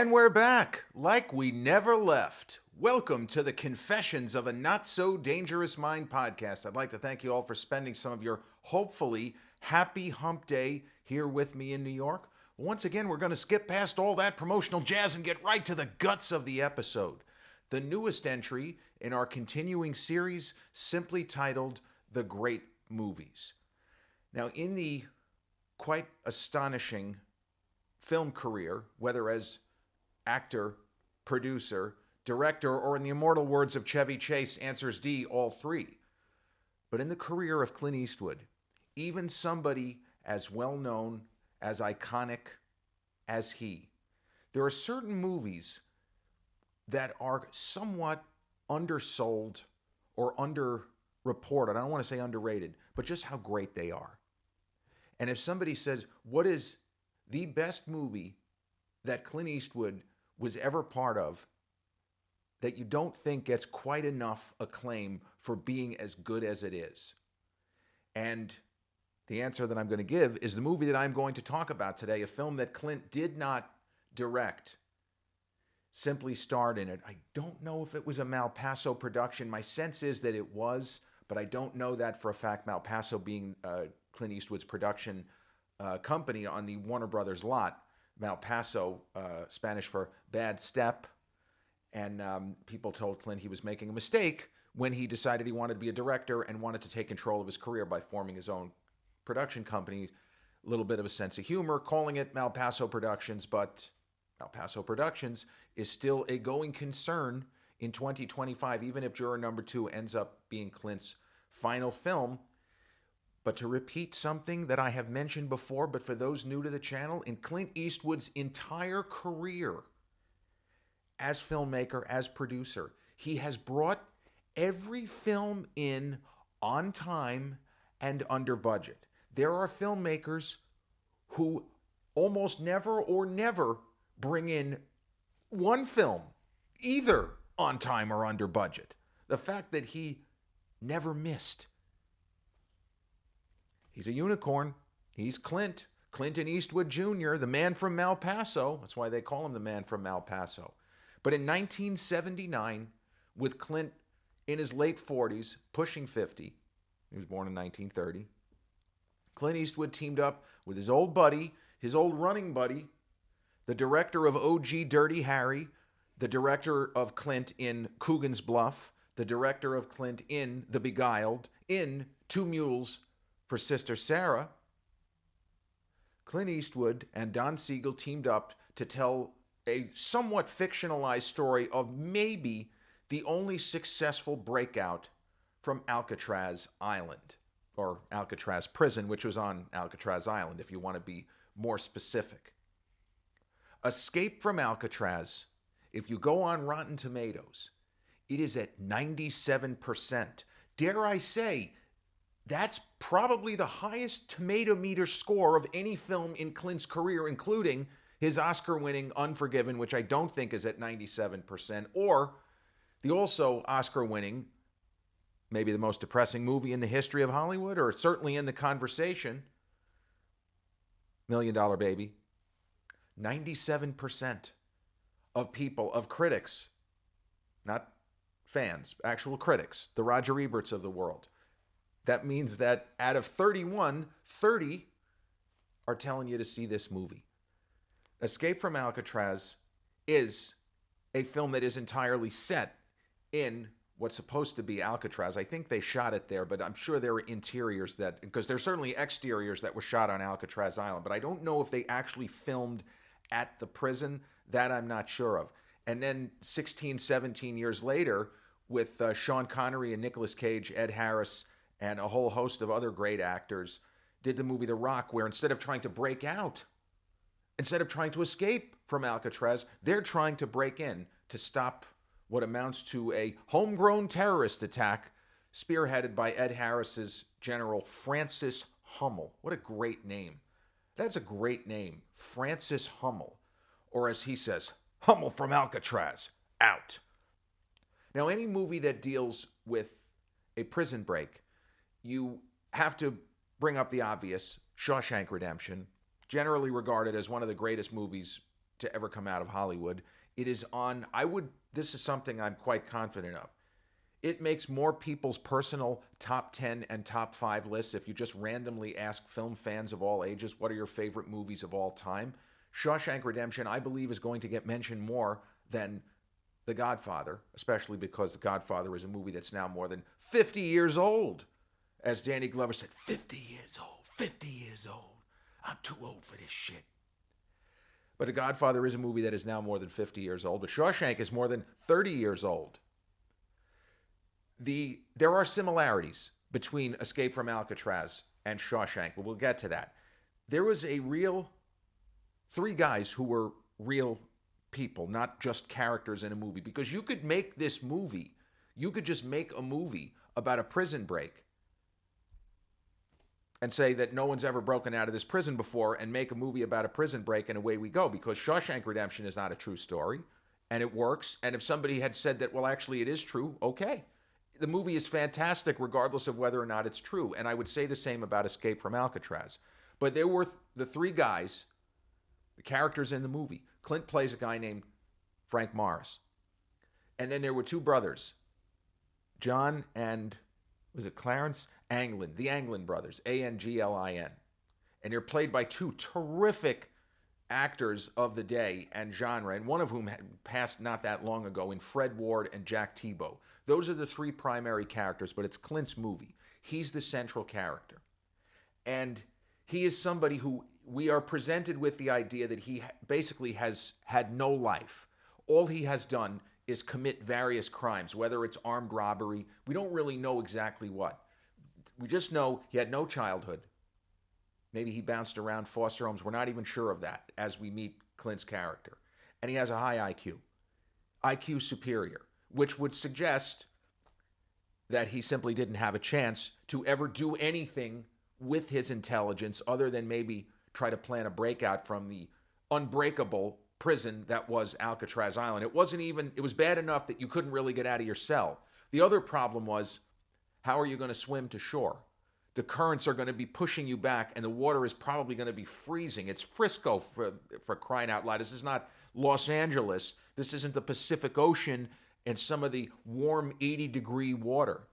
And we're back, like we never left. Welcome to the Confessions of a Not So Dangerous Mind podcast. I'd like to thank you all for spending some of your hopefully happy hump day here with me in New York. Once again, we're going to skip past all that promotional jazz and get right to the guts of the episode. The newest entry in our continuing series, simply titled The Great Movies. Now, in the quite astonishing film career, whether as actor, producer, director, or in the immortal words of Chevy Chase, answers D, all three. But in the career of Clint Eastwood, even somebody as well known, as iconic as he, there are certain movies that are somewhat undersold or underreported. I don't want to say underrated, but just how great they are. And if somebody says, what is the best movie that Clint Eastwood was ever part of that you don't think gets quite enough acclaim for being as good as it is? And the answer that I'm going to give is the movie that I'm going to talk about today, a film that Clint did not direct, simply starred in it. I don't know if it was a Malpaso production. My sense is that it was, but I don't know that for a fact, Malpaso being Clint Eastwood's production company on the Warner Brothers lot. Malpaso, Spanish for bad step. And people told Clint he was making a mistake when he decided he wanted to be a director and wanted to take control of his career by forming his own production company. A little bit of a sense of humor, calling it Malpaso Productions, but Malpaso Productions is still a going concern in 2025, even if Juror Number 2 ends up being Clint's final film. But to repeat something that I have mentioned before, but for those new to the channel, in Clint Eastwood's entire career as filmmaker, as producer, he has brought every film in on time and under budget. There are filmmakers who almost never or never bring in one film, either on time or under budget. The fact that he never missed. He's a unicorn. He's Clint Eastwood Jr., the man from Malpaso. That's why they call him the man from Malpaso. But in 1979, with Clint in his late 40s, pushing 50, he was born in 1930, Clint Eastwood teamed up with his old buddy, his old running buddy, the director of O.G. Dirty Harry, the director of Clint in Coogan's Bluff, the director of Clint in The Beguiled, in Two Mules for Sister Sarah. Clint Eastwood and Don Siegel teamed up to tell a somewhat fictionalized story of maybe the only successful breakout from Alcatraz Island, or Alcatraz Prison, which was on Alcatraz Island, if you want to be more specific. Escape from Alcatraz, if you go on Rotten Tomatoes, it is at 97%. Dare I say, that's probably the highest tomato meter score of any film in Clint's career, including his Oscar-winning Unforgiven, which I don't think is at 97%, or the also Oscar-winning, maybe the most depressing movie in the history of Hollywood, or certainly in the conversation, $1 Million Baby. 97% of people, of critics, not fans, actual critics, the Roger Eberts of the world. That means that out of 31, 30 are telling you to see this movie. Escape from Alcatraz is a film that is entirely set in what's supposed to be Alcatraz. I think they shot it there, but I'm sure there were interiors that, because there's certainly exteriors that were shot on Alcatraz Island, but I don't know if they actually filmed at the prison. That I'm not sure of. And then 16, 17 years later, with Sean Connery and Nicolas Cage, Ed Harris, and a whole host of other great actors, did the movie The Rock, where instead of trying to break out, instead of trying to escape from Alcatraz, they're trying to break in to stop what amounts to a homegrown terrorist attack spearheaded by Ed Harris's General Francis Hummel. What a great name. That's a great name, Francis Hummel. Or as he says, Hummel from Alcatraz, out. Now, any movie that deals with a prison break, you have to bring up the obvious. Shawshank Redemption, generally regarded as one of the greatest movies to ever come out of Hollywood. It is on, this is something I'm quite confident of. It makes more people's personal top 10 and top 5 lists if you just randomly ask film fans of all ages, what are your favorite movies of all time? Shawshank Redemption, I believe, is going to get mentioned more than The Godfather, especially because The Godfather is a movie that's now more than 50 years old. As Danny Glover said, 50 years old, 50 years old. I'm too old for this shit. But The Godfather is a movie that is now more than 50 years old, but Shawshank is more than 30 years old. There are similarities between Escape from Alcatraz and Shawshank, but we'll get to that. There was three guys who were real people, not just characters in a movie, because you could make this movie, you could just make a movie about a prison break and say that no one's ever broken out of this prison before and make a movie about a prison break and away we go, because Shawshank Redemption is not a true story and it works. And if somebody had said that, well, actually it is true, okay. The movie is fantastic regardless of whether or not it's true. And I would say the same about Escape from Alcatraz. But there were the three guys, the characters in the movie. Clint plays a guy named Frank Morris. And then there were two brothers, John and, was it Clarence? Anglin, the Anglin brothers, Anglin. And they're played by two terrific actors of the day and genre, and one of whom had passed not that long ago in Fred Ward and Jack Tebow. Those are the three primary characters, but it's Clint's movie. He's the central character. And he is somebody who we are presented with the idea that he basically has had no life. All he has done is commit various crimes, whether it's armed robbery. We don't really know exactly what. We just know he had no childhood. Maybe he bounced around foster homes. We're not even sure of that as we meet Clint's character. And he has a high IQ superior, which would suggest that he simply didn't have a chance to ever do anything with his intelligence other than maybe try to plan a breakout from the unbreakable prison that was Alcatraz Island. It was bad enough that you couldn't really get out of your cell. The other problem was, how are you going to swim to shore? The currents are going to be pushing you back, and the water is probably going to be freezing. It's Frisco, for crying out loud. This is not Los Angeles. This isn't the Pacific Ocean and some of the warm 80-degree water.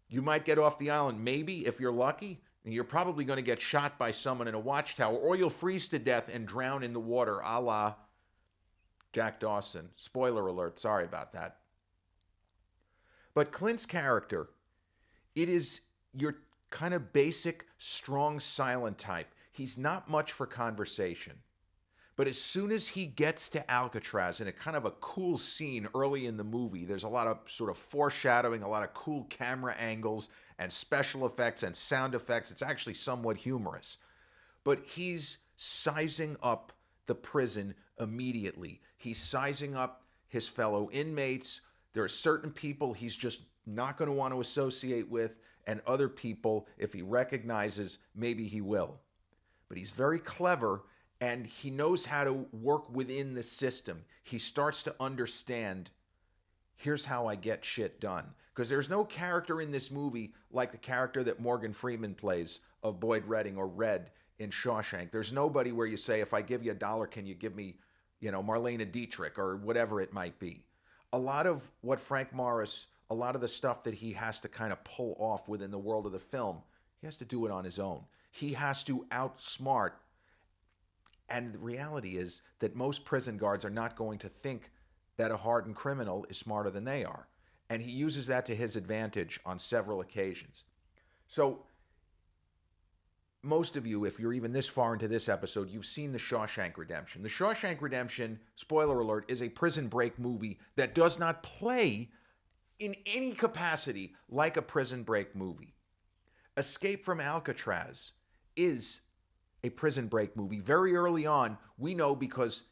You might get off the island, maybe, if you're lucky, and you're probably going to get shot by someone in a watchtower, or you'll freeze to death and drown in the water, a la Jack Dawson. Spoiler alert, sorry about that. But Clint's character, it is your kind of basic, strong, silent type. He's not much for conversation. But as soon as he gets to Alcatraz, in a kind of a cool scene early in the movie, there's a lot of sort of foreshadowing, a lot of cool camera angles and special effects and sound effects. It's actually somewhat humorous. But he's sizing up the prison immediately. He's sizing up his fellow inmates. There are certain people he's just not going to want to associate with, and other people, if he recognizes, maybe he will. But he's very clever, and he knows how to work within the system. He starts to understand, here's how I get shit done. Because there's no character in this movie like the character that Morgan Freeman plays of Boyd Redding, or Red, in Shawshank. There's nobody where you say, if I give you $1, can you give me, Marlene Dietrich, or whatever it might be. A lot of what Frank Morris, a lot of the stuff that he has to kind of pull off within the world of the film, he has to do it on his own. He has to outsmart. And the reality is that most prison guards are not going to think that a hardened criminal is smarter than they are. And he uses that to his advantage on several occasions. So most of you, if you're even this far into this episode, you've seen The Shawshank Redemption. The Shawshank Redemption, spoiler alert, is a prison break movie that does not play in any capacity like a prison break movie. Escape from Alcatraz is a prison break movie. Very early on, we know, because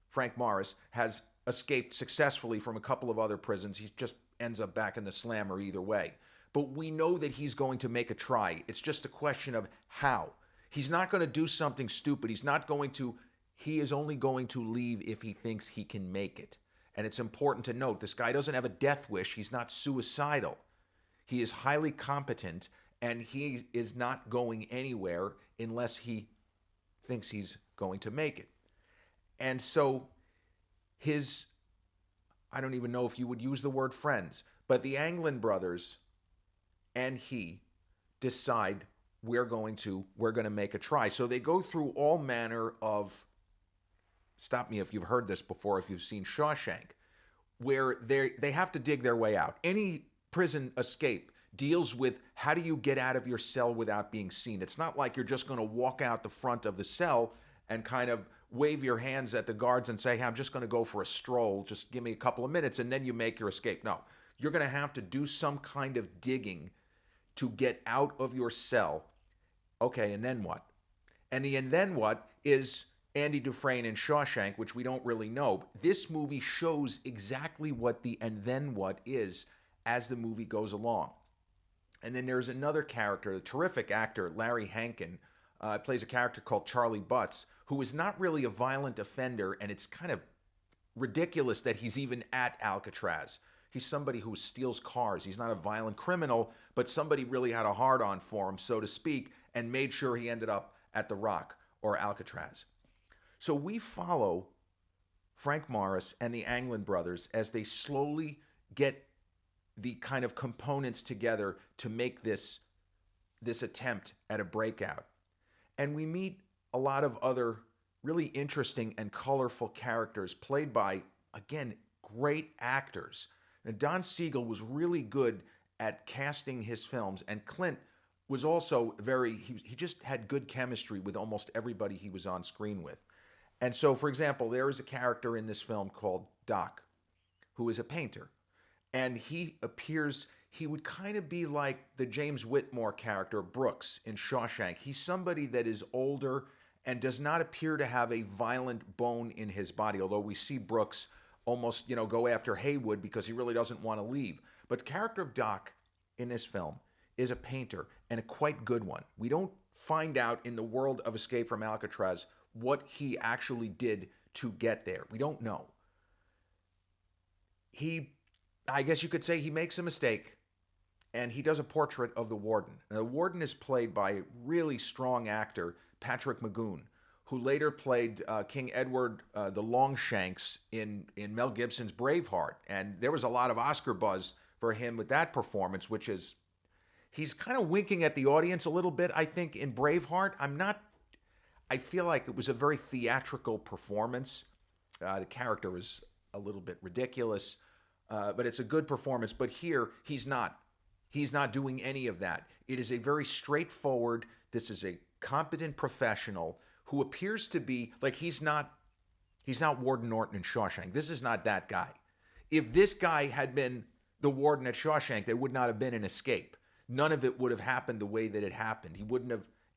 Frank Morris has escaped successfully from a couple of other prisons. He just ends up back in the slammer either way. But we know that he's going to make a try. It's just a question of how. He's not going to do something stupid. He is only going to leave if he thinks he can make it. And it's important to note, this guy doesn't have a death wish. He's not suicidal. He is highly competent, and he is not going anywhere unless he thinks he's going to make it. And so his, I don't even know if you would use the word friends, but the Anglin brothers and he decide we're going to make a try. So they go through all manner of, stop me if you've heard this before, if you've seen Shawshank, where they have to dig their way out. Any prison escape deals with how do you get out of your cell without being seen. It's not like you're just going to walk out the front of the cell and kind of wave your hands at the guards and say, hey, I'm just going to go for a stroll, just give me a couple of minutes, and then you make your escape. No, you're going to have to do some kind of digging to get out of your cell. Okay, and then what? And then what is Andy Dufresne in Shawshank, which we don't really know. This movie shows exactly what the and then what is as the movie goes along. And then there's another character, a terrific actor, Larry Hankin, plays a character called Charlie Butts, who is not really a violent offender, and it's kind of ridiculous that he's even at Alcatraz. He's somebody who steals cars. He's not a violent criminal, but somebody really had a hard-on for him, so to speak, and made sure he ended up at the Rock or Alcatraz. So we follow Frank Morris and the Anglin brothers as they slowly get the kind of components together to make this attempt at a breakout. And we meet a lot of other really interesting and colorful characters played by, again, great actors. And Don Siegel was really good at casting his films, and Clint was also he just had good chemistry with almost everybody he was on screen with. And so, for example, there is a character in this film called Doc, who is a painter. And he would kind of be like the James Whitmore character, Brooks, in Shawshank. He's somebody that is older and does not appear to have a violent bone in his body, although we see Brooks almost, go after Haywood because he really doesn't want to leave. But the character of Doc in this film is a painter, and a quite good one. We don't find out in the world of Escape from Alcatraz what he actually did to get there. We don't know. I guess you could say he makes a mistake, and he does a portrait of the warden. And the warden is played by a really strong actor, Patrick Magoon, who later played King Edward the Longshanks in Mel Gibson's Braveheart. And there was a lot of Oscar buzz for him with that performance, which is, he's kind of winking at the audience a little bit, I think, in Braveheart. I feel like it was a very theatrical performance. The character is a little bit ridiculous, but it's a good performance. But here, he's not. He's not doing any of that. It is a very straightforward, this is a competent professional who appears to be, like he's not Warden Norton in Shawshank. This is not that guy. If this guy had been the warden at Shawshank, there would not have been an escape. None of it would have happened the way that it happened.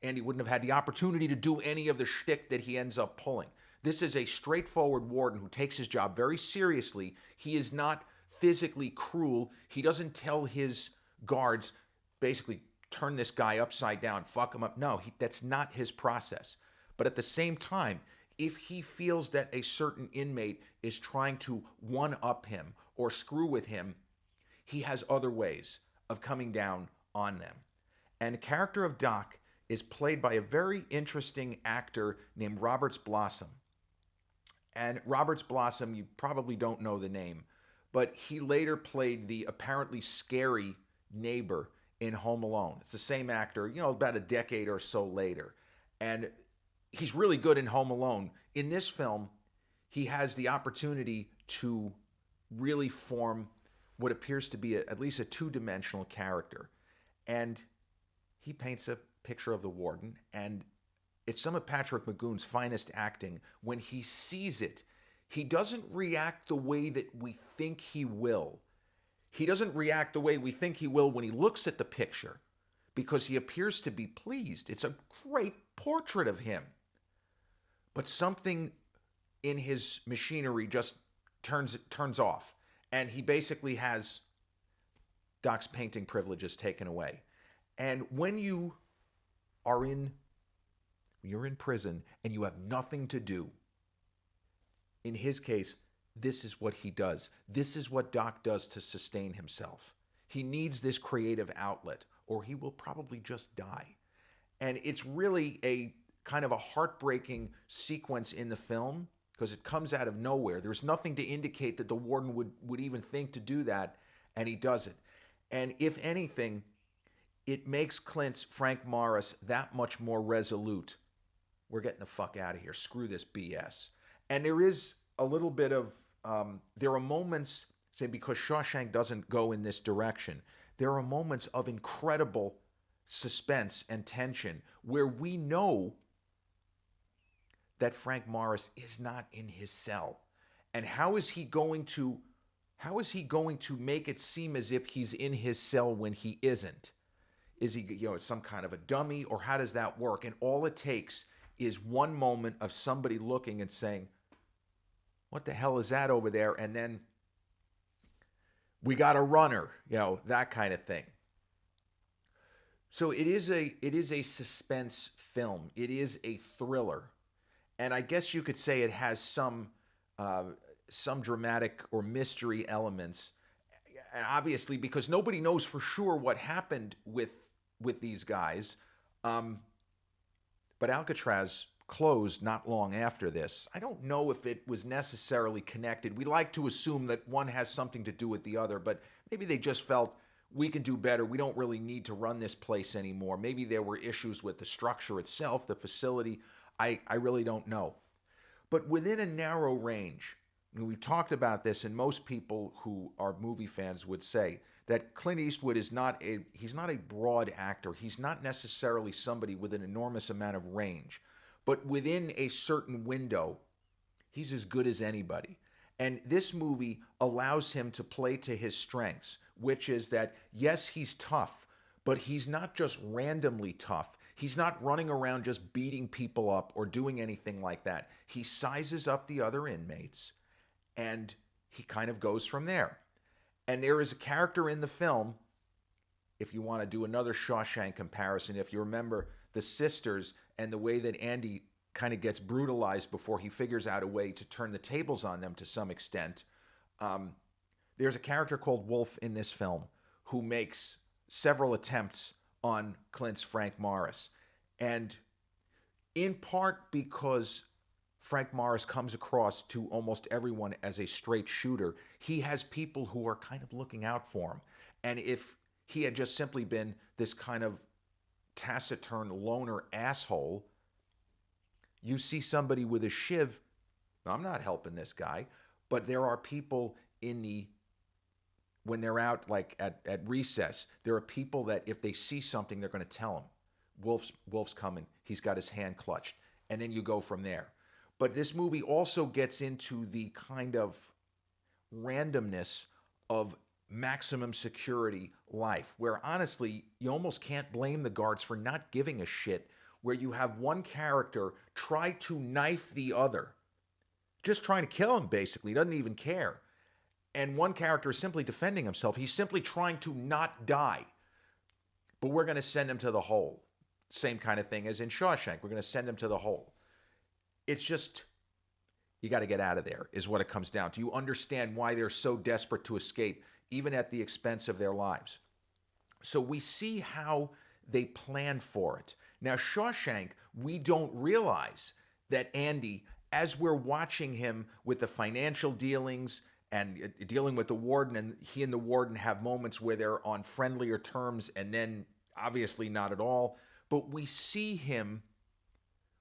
Andy wouldn't have had the opportunity to do any of the shtick that he ends up pulling. This is a straightforward warden who takes his job very seriously. He is not physically cruel. He doesn't tell his guards, basically, turn this guy upside down, fuck him up. No, that's not his process. But at the same time, if he feels that a certain inmate is trying to one-up him or screw with him, he has other ways of coming down on them. And the character of Doc is played by a very interesting actor named Roberts Blossom. And Roberts Blossom, you probably don't know the name, but he later played the apparently scary neighbor in Home Alone. It's the same actor, about a decade or so later. And he's really good in Home Alone. In this film, he has the opportunity to really form what appears to be at least a two-dimensional character. And he paints a picture of the warden, and it's some of Patrick Magoon's finest acting. When he sees it, he doesn't react the way that we think he will. He doesn't react the way we think he will when he looks at the picture, because he appears to be pleased. It's a great portrait of him. But something in his machinery just turns off, and he basically has Doc's painting privileges taken away. And when you're in prison and you have nothing to do, in his case, this is what he does. This is what Doc does to sustain himself. He needs this creative outlet, or he will probably just die. And it's really a kind of a heartbreaking sequence in the film, because it comes out of nowhere. There's nothing to indicate that the warden would even think to do that, and he does it. And if anything, it makes Clint's Frank Morris that much more resolute. We're getting the fuck out of here. Screw this BS. And there is a little bit of, there are moments, say, because Shawshank doesn't go in this direction, there are moments of incredible suspense and tension where we know that Frank Morris is not in his cell. And how is he going to make it seem as if he's in his cell when he isn't? Is he, some kind of a dummy, or how does that work? And all it takes is one moment of somebody looking and saying, what the hell is that over there? And then we got a runner, that kind of thing. So it is a suspense film. It is a thriller. And I guess you could say it has some dramatic or mystery elements. And obviously, because nobody knows for sure what happened with these guys. But Alcatraz closed not long after this. I don't know if it was necessarily connected. We like to assume that one has something to do with the other, but maybe they just felt we can do better. We don't really need to run this place anymore. Maybe there were issues with the structure itself, the facility. I really don't know. But within a narrow range, we talked about this, and most people who are movie fans would say that Clint Eastwood he's not a broad actor. He's not necessarily somebody with an enormous amount of range. But within a certain window, he's as good as anybody. And this movie allows him to play to his strengths, which is that, yes, he's tough, but he's not just randomly tough. He's not running around just beating people up or doing anything like that. He sizes up the other inmates, and he kind of goes from there. And there is a character in the film, if you want to do another Shawshank comparison, if you remember the sisters and the way that Andy kind of gets brutalized before he figures out a way to turn the tables on them to some extent. There's a character called Wolf in this film who makes several attempts on Clint's Frank Morris. And in part because Frank Morris comes across to almost everyone as a straight shooter, he has people who are kind of looking out for him. And if he had just simply been this kind of taciturn loner asshole, you see somebody with a shiv, I'm not helping this guy. But there are people when they're out like at recess, there are people that if they see something, they're going to tell him, Wolf's coming. He's got his hand clutched. And then you go from there. But this movie also gets into the kind of randomness of maximum security life, where honestly, you almost can't blame the guards for not giving a shit, where you have one character try to knife the other, just trying to kill him, basically. He doesn't even care. And one character is simply defending himself. He's simply trying to not die. But we're going to send him to the hole. Same kind of thing as in Shawshank. We're going to send him to the hole. It's just, you got to get out of there, is what it comes down to. You understand why they're so desperate to escape, even at the expense of their lives. So we see how they plan for it. Now, Shawshank, we don't realize that Andy, as we're watching him with the financial dealings and dealing with the warden, and he and the warden have moments where they're on friendlier terms, and then obviously not at all. But we see him,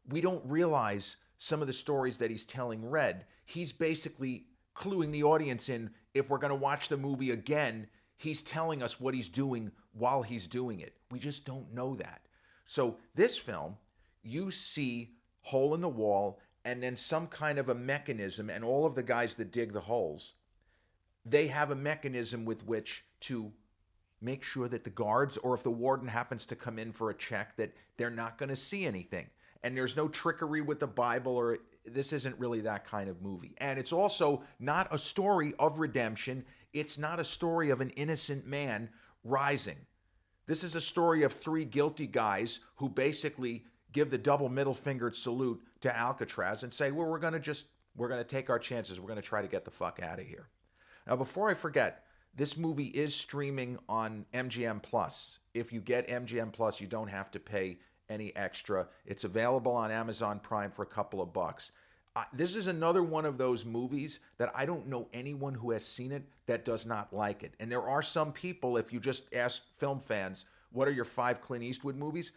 we don't realize some of the stories that he's telling Red. He's basically cluing the audience in. If we're going to watch the movie again, he's telling us what he's doing while he's doing it. We just don't know that. So this film, you see hole in the wall and then some kind of a mechanism, and all of the guys that dig the holes, they have a mechanism with which to make sure that the guards, or if the warden happens to come in for a check, that they're not going to see anything. And there's no trickery with the Bible, or this isn't really that kind of movie. And it's also not a story of redemption. It's not a story of an innocent man rising. This is a story of three guilty guys who basically give the double middle-fingered salute to Alcatraz and say, well, we're going to take our chances. We're going to try to get the fuck out of here. Now, before I forget, this movie is streaming on MGM Plus. If you get MGM Plus, you don't have to pay any extra. It's available on Amazon Prime for a couple of bucks. This is another one of those movies that I don't know anyone who has seen it that does not like it. And there are some people, if you just ask film fans, what are your 5 Clint Eastwood movies?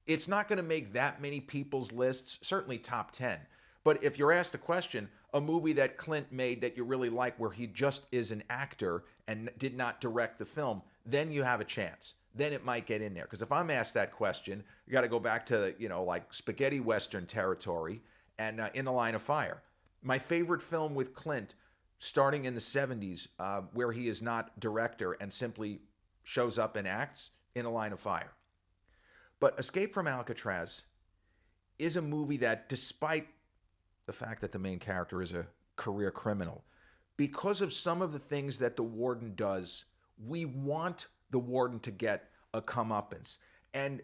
It's not going to make that many people's lists, certainly top 10. But if you're asked the question, a movie that Clint made that you really like where he just is an actor and did not direct the film, then you have a chance. Then it might get in there. Because if I'm asked that question, you got to go back to, like spaghetti western territory and In the Line of Fire. My favorite film with Clint, starting in the 70s, where he is not director and simply shows up and acts, In the Line of Fire. But Escape from Alcatraz is a movie that, despite the fact that the main character is a career criminal, because of some of the things that the warden does, we want the warden to get a comeuppance. And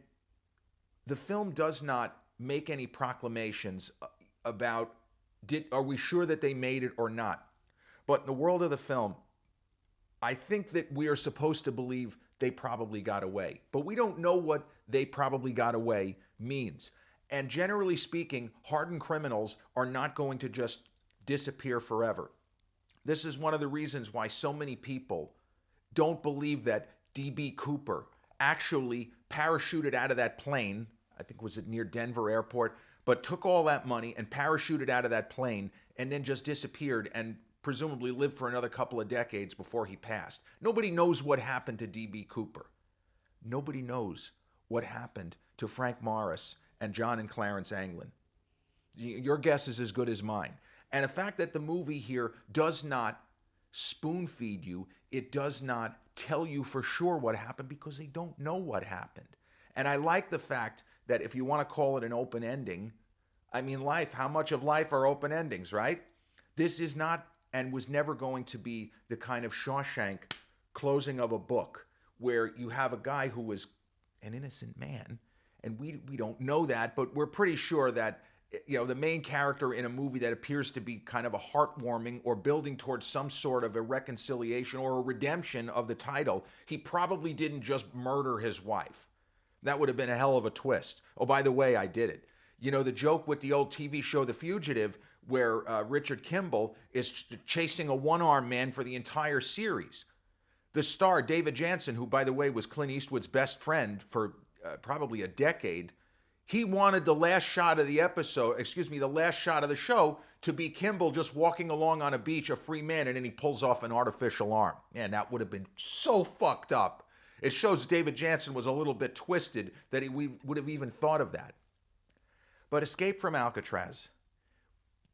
the film does not make any proclamations about are we sure that they made it or not. But in the world of the film, I think that we are supposed to believe they probably got away. But we don't know what they probably got away means. And generally speaking, hardened criminals are not going to just disappear forever. This is one of the reasons why so many people don't believe that D.B. Cooper actually parachuted out of that plane, I think was it near Denver Airport, but took all that money and parachuted out of that plane and then just disappeared and presumably lived for another couple of decades before he passed. Nobody knows what happened to D.B. Cooper. Nobody knows what happened to Frank Morris and John and Clarence Anglin. Your guess is as good as mine. And the fact that the movie here does not spoon feed you, it does not tell you for sure what happened because they don't know what happened. And I like the fact that if you want to call it an open ending, I mean, life, how much of life are open endings, right? This is not and was never going to be the kind of Shawshank closing of a book where you have a guy who was an innocent man, and we don't know that, but we're pretty sure that the main character in a movie that appears to be kind of a heartwarming or building towards some sort of a reconciliation or a redemption of the title, he probably didn't just murder his wife. That would have been a hell of a twist. Oh, by the way, I did it. The joke with the old TV show The Fugitive, where Richard Kimball is chasing a one-armed man for the entire series. The star, David Jansen, who, by the way, was Clint Eastwood's best friend for probably a decade, he wanted the last shot of the show to be Kimball just walking along on a beach, a free man, and then he pulls off an artificial arm. Man, that would have been so fucked up. It shows David Jansen was a little bit twisted that we would have even thought of that. But Escape from Alcatraz,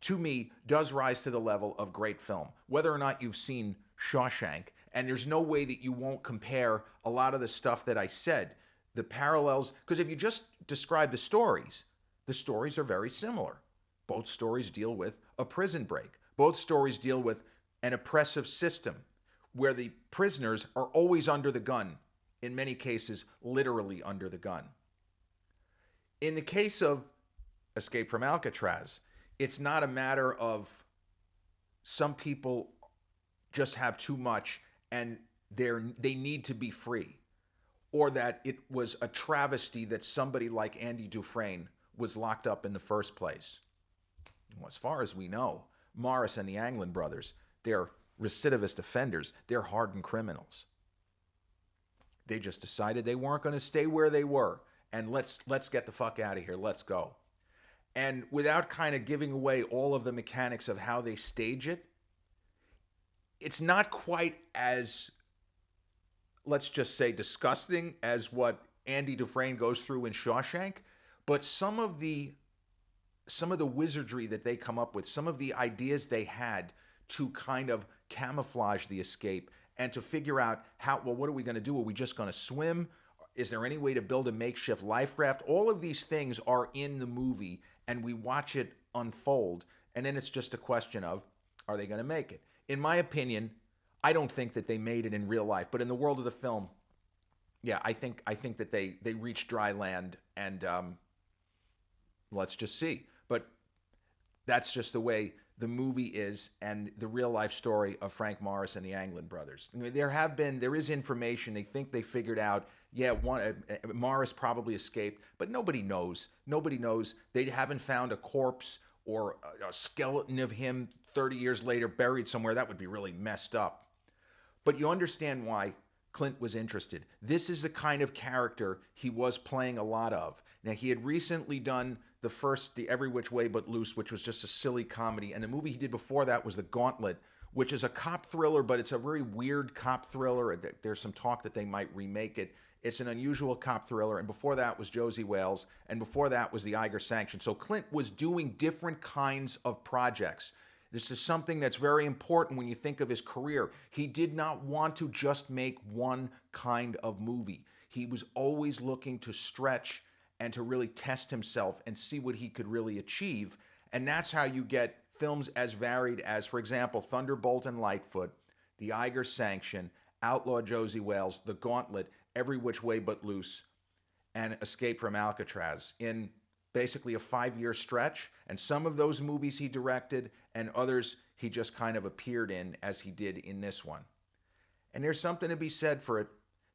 to me, does rise to the level of great film. Whether or not you've seen Shawshank, and there's no way that you won't compare a lot of the stuff that I said, the parallels, because if you just describe the stories are very similar. Both stories deal with a prison break. Both stories deal with an oppressive system where the prisoners are always under the gun, in many cases, literally under the gun. In the case of Escape from Alcatraz, it's not a matter of some people just have too much and they need to be free, or that it was a travesty that somebody like Andy Dufresne was locked up in the first place. Well, as far as we know, Morris and the Anglin brothers, they're recidivist offenders. They're hardened criminals. They just decided they weren't going to stay where they were, and let's get the fuck out of here. Let's go. And without kind of giving away all of the mechanics of how they stage it, it's not quite as, let's just say, disgusting as what Andy Dufresne goes through in Shawshank, but some of the wizardry that they come up with, some of the ideas they had to kind of camouflage the escape and to figure out what are we going to do? Are we just going to swim? Is there any way to build a makeshift life raft? All of these things are in the movie, and we watch it unfold, and then it's just a question of, are they going to make it? In my opinion, I don't think that they made it in real life, but in the world of the film, yeah, I think that they reached dry land, and let's just see. But that's just the way the movie is, and the real life story of Frank Morris and the Anglin brothers. I mean, there is information. They think they figured out, Morris probably escaped, but nobody knows. Nobody knows. They haven't found a corpse or a skeleton of him 30 years later buried somewhere. That would be really messed up. But you understand why Clint was interested. This is the kind of character he was playing a lot of. Now, he had recently done the Every Which Way But Loose, which was just a silly comedy. And the movie he did before that was The Gauntlet, which is a cop thriller, but it's a very weird cop thriller. There's some talk that they might remake it. It's an unusual cop thriller. And before that was Josie Wales. And before that was The Eiger Sanction. So Clint was doing different kinds of projects. This is something that's very important when you think of his career. He did not want to just make one kind of movie. He was always looking to stretch and to really test himself and see what he could really achieve. And that's how you get films as varied as, for example, Thunderbolt and Lightfoot, The Eiger Sanction, Outlaw Josie Wales, The Gauntlet, Every Which Way But Loose, and Escape from Alcatraz in basically a 5-year stretch. And some of those movies he directed and others he just kind of appeared in, as he did in this one. And there's something to be said for it.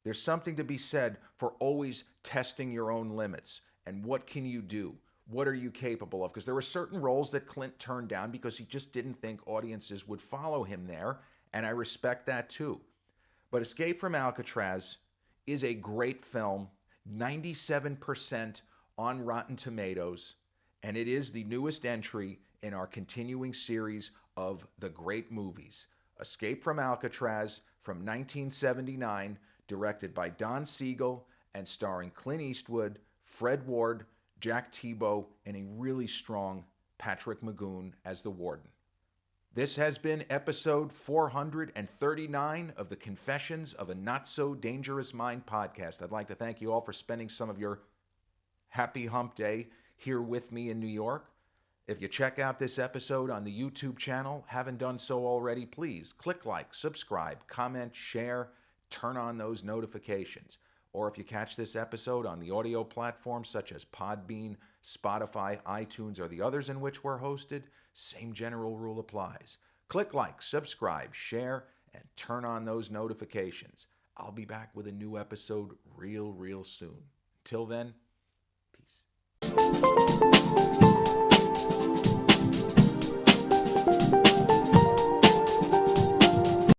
There's something to be said for always testing your own limits. And what can you do? What are you capable of? Because there were certain roles that Clint turned down because he just didn't think audiences would follow him there. And I respect that too. But Escape from Alcatraz is a great film, 97% on Rotten Tomatoes, and it is the newest entry in our continuing series of the great movies. Escape from Alcatraz from 1979, directed by Don Siegel and starring Clint Eastwood, Fred Ward, Jack Tebow, and a really strong Patrick Magoon as the warden. This has been episode 439 of the Confessions of a Not So Dangerous Mind podcast. I'd like to thank you all for spending some of your happy hump day here with me in New York. If you check out this episode on the YouTube channel, haven't done so already, please click like, subscribe, comment, share, turn on those notifications. Or if you catch this episode on the audio platforms such as Podbean, Spotify, iTunes, or the others in which we're hosted, same general rule applies. Click like, subscribe, share, and turn on those notifications. I'll be back with a new episode real soon. Until then, peace.